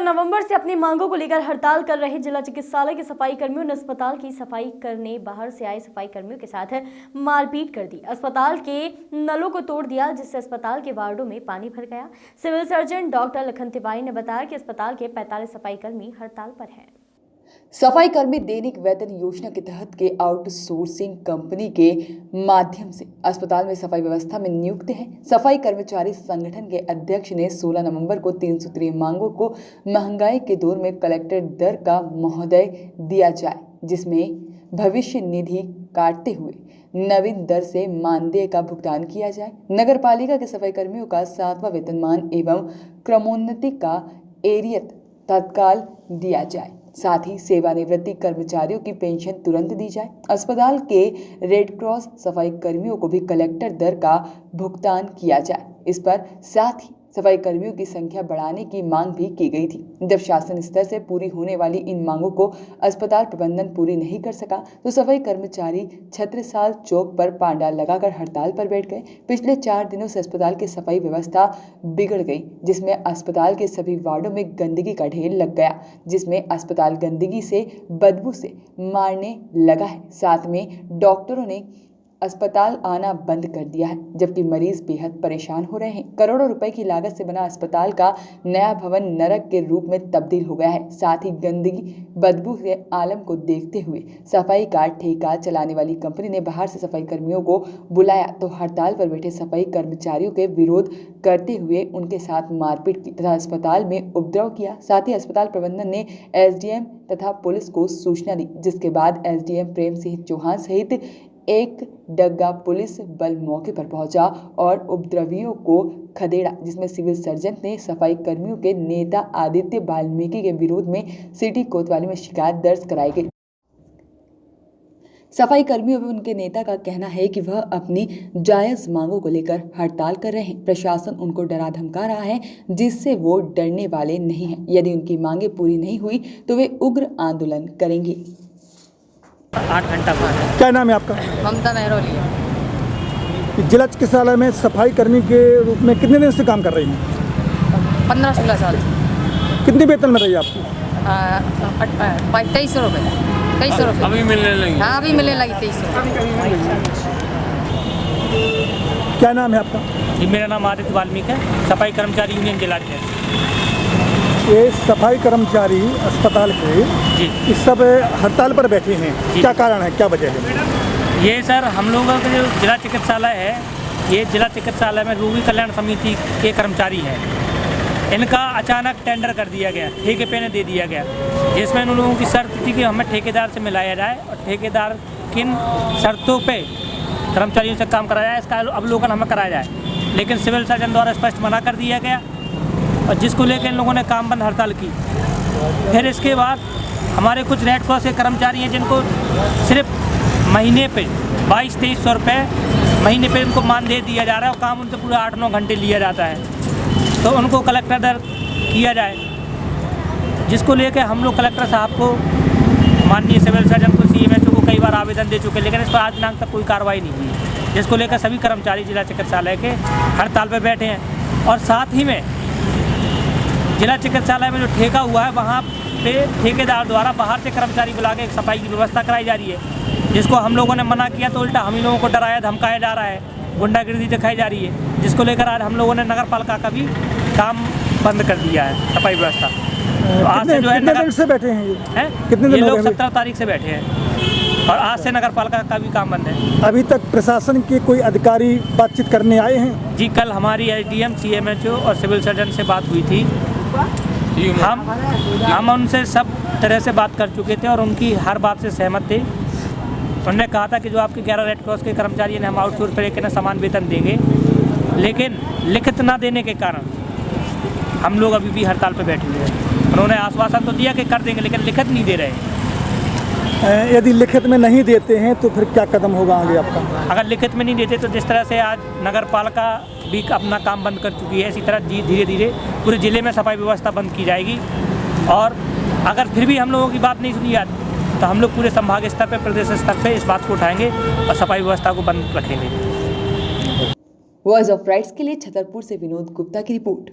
नवंबर से अपनी मांगों को लेकर हड़ताल कर रहे जिला चिकित्सालय के सफाई कर्मियों ने अस्पताल की सफाई करने बाहर से आए सफाई कर्मियों के साथ मारपीट कर दी। अस्पताल के नलों को तोड़ दिया, जिससे अस्पताल के वार्डों में पानी भर गया। Civil surgeon doctor Lakhan Tiwari ने बताया कि अस्पताल के 45 सफाई कर्मी हड़ताल पर हैं। सफाई कर्मी दैनिक वेतन योजना के तहत के आउटसोर्सिंग कंपनी के माध्यम से अस्पताल में सफाई व्यवस्था में नियुक्त हैं। सफाई कर्मचारी संगठन के अध्यक्ष ने 16 नवंबर को 3 सूत्रीय मांगों को महंगाई के दौर में कलेक्टर दर का महोदय दिया जाए, जिसमें भविष्य निधि काटते हुए नवीन दर से मानदेय का भुगतान किया जाए। नगर पालिका के सफाई कर्मियों का 7वां वेतनमान एवं क्रमोन्नति का एरियत तत्काल दिया जाए। साथ ही सेवानिवृत्ति कर्मचारियों की पेंशन तुरंत दी जाए। अस्पताल के रेड क्रॉस सफाई कर्मियों को भी कलेक्टर दर का भुगतान किया जाए। इस पर साथ ही सफाई कर्मियों की संख्या बढ़ाने की मांग भी की गई थी। जब शासन स्तर से पूरी होने वाली इन मांगों को अस्पताल प्रबंधन पूरी नहीं कर सका तो सफाई कर्मचारी छत्रसाल चौक पर पांडाल लगाकर हड़ताल पर बैठ गए। पिछले 4 दिनों से अस्पताल की सफाई व्यवस्था बिगड़ गई, जिसमें अस्पताल के सभी वार्डों में गंदगी का ढेर लग गया, जिसमें अस्पताल गंदगी से बदबू से मारने लगा है। साथ में डॉक्टरों ने अस्पताल आना बंद कर दिया है, जबकि मरीज बेहद परेशान हो रहे हैं। करोड़ों रुपए की लागत से बना अस्पताल का नया भवन नरक के रूप में तब्दील हो गया है। साथ ही गंदगी बदबू के आलम को देखते हुए सफाई का ठेका चलाने वाली कंपनी ने बाहर से सफाई कर्मियों को बुलाया तो हड़ताल पर बैठे सफाई कर्मचारियों के विरोध करते हुए उनके साथ मारपीट की तथा अस्पताल में उपद्रव किया। साथ ही अस्पताल प्रबंधन ने एसडीएम तथा पुलिस को सूचना दी, जिसके बाद एसडीएम प्रेम सिंह चौहान सहित एक डग्गा पुलिस बल मौके पर पहुंचा और उपद्रवियों को खदेड़ा, जिसमें सिविल सर्जन ने सफाई कर्मियों के नेता आदित्य वाल्मीकि के विरोध में सिटी कोतवाली में शिकायत दर्ज कराई गई। सफाई कर्मियों एवं उनके नेता का कहना है कि वह अपनी जायज मांगों को लेकर हड़ताल कर रहे हैं। प्रशासन उनको डरा धमका रहा है, जिससे वो डरने वाले नहीं हैं। यदि उनकी मांगें पूरी नहीं हुई तो वे उग्र आंदोलन करेंगे। 8 घंटा बाद। क्या नाम है आपका? ममता मेहरोली। जिला चिकित्सालय में सफाई कर्मी के रूप में कितने दिन से काम कर रही हैं? 15-16 साल। कितने वेतन में रही आपकी? 2300 रुपये। 2300 रुपये अभी मिलने लगी। हाँ, अभी मिलने लगी 2300। क्या नाम है आपका? जी, मेरा नाम आदित्य वाल्मीकि है, सफाई कर्मचारी यूनियन जिला अध्यक्ष। ये सफाई कर्मचारी अस्पताल के जी इस सब हड़ताल पर बैठे हैं, क्या कारण है, क्या वजह है? ये सर हम लोगों का जो जिला चिकित्सालय है, ये जिला चिकित्सालय में रोगी कल्याण समिति के कर्मचारी हैं। इनका अचानक टेंडर कर दिया गया, ठेके पे दे दिया गया, जिसमें उन लोगों की शर्त थी कि हमें ठेकेदार से मिलाया जाए और ठेकेदार किन शर्तों पे कर्मचारियों से काम कराया जाए इसका अवलोकन हमें कराया जाए। लेकिन सिविल सर्जन द्वारा स्पष्ट मना कर दिया गया और जिसको लेकर इन लोगों ने काम बंद हड़ताल की। फिर इसके बाद हमारे कुछ रेड क्रॉस के कर्मचारी हैं जिनको सिर्फ महीने पे 2200-2300 रुपये महीने पे उनको मानदेय दिया जा रहा है और काम उनसे पूरा 8-9 घंटे लिया जाता है, तो उनको कलेक्टर दर किया जाए, जिसको लेकर हम लोग कलेक्टर साहब को, माननीय सिविल सर्जन को, सीएमएचओ को कई बार आवेदन दे चुके हैं, लेकिन इस पर आज दिनांक तक कोई कार्रवाई नहीं हुई, जिसको लेकर सभी कर्मचारी जिला चिकित्सालय के हड़ताल पर बैठे हैं। और साथ ही में जिला चिकित्सालय में जो ठेका हुआ है वहाँ पे ठेकेदार द्वारा बाहर से कर्मचारी बुला के एक सफाई की व्यवस्था कराई जा रही है, जिसको हम लोगों ने मना किया तो उल्टा हम ही लोगों को डराया धमकाया जा रहा है, गुंडागिर्दी दिखाई जा रही है, जिसको लेकर आज हम लोगों ने नगर पालिका का भी काम बंद कर दिया है, सफाई व्यवस्था। तो आज से जो है कितने दिन से बैठे हैं ये लोग 17 तारीख से बैठे हैं और आज से नगर पालिका का भी काम बंद है। अभी तक प्रशासन के कोई अधिकारी बातचीत करने आए हैं? जी, कल हमारी एसडीएम, सीएमएचओ और सिविल सर्जन से बात हुई थी। हम उनसे सब तरह से बात कर चुके थे और उनकी हर बात से सहमत थे। उन्होंने कहा था कि जो आपके 11 रेड क्रॉस के कर्मचारी हैं हम आउटसोर्स पर एक समान वेतन देंगे, लेकिन लिखित ना देने के कारण हम लोग अभी भी हड़ताल पर बैठे हुए हैं। उन्होंने आश्वासन तो दिया कि कर देंगे, लेकिन लिखित नहीं दे रहे हैं। यदि लिखित में नहीं देते हैं तो फिर क्या कदम होगा आगे आपका? अगर लिखित में नहीं देते तो जिस तरह से आज नगर पालिका भी अपना काम बंद कर चुकी है, इसी तरह धीरे धीरे पूरे ज़िले में सफाई व्यवस्था बंद की जाएगी। और अगर फिर भी हम लोगों की बात नहीं सुनी जाती तो हम लोग पूरे संभाग स्तर पर, प्रदेश स्तर पर इस बात को उठाएंगे और सफाई व्यवस्था को बंद रखेंगे। वॉइस ऑफ राइट्स के लिए छतरपुर से विनोद गुप्ता की रिपोर्ट।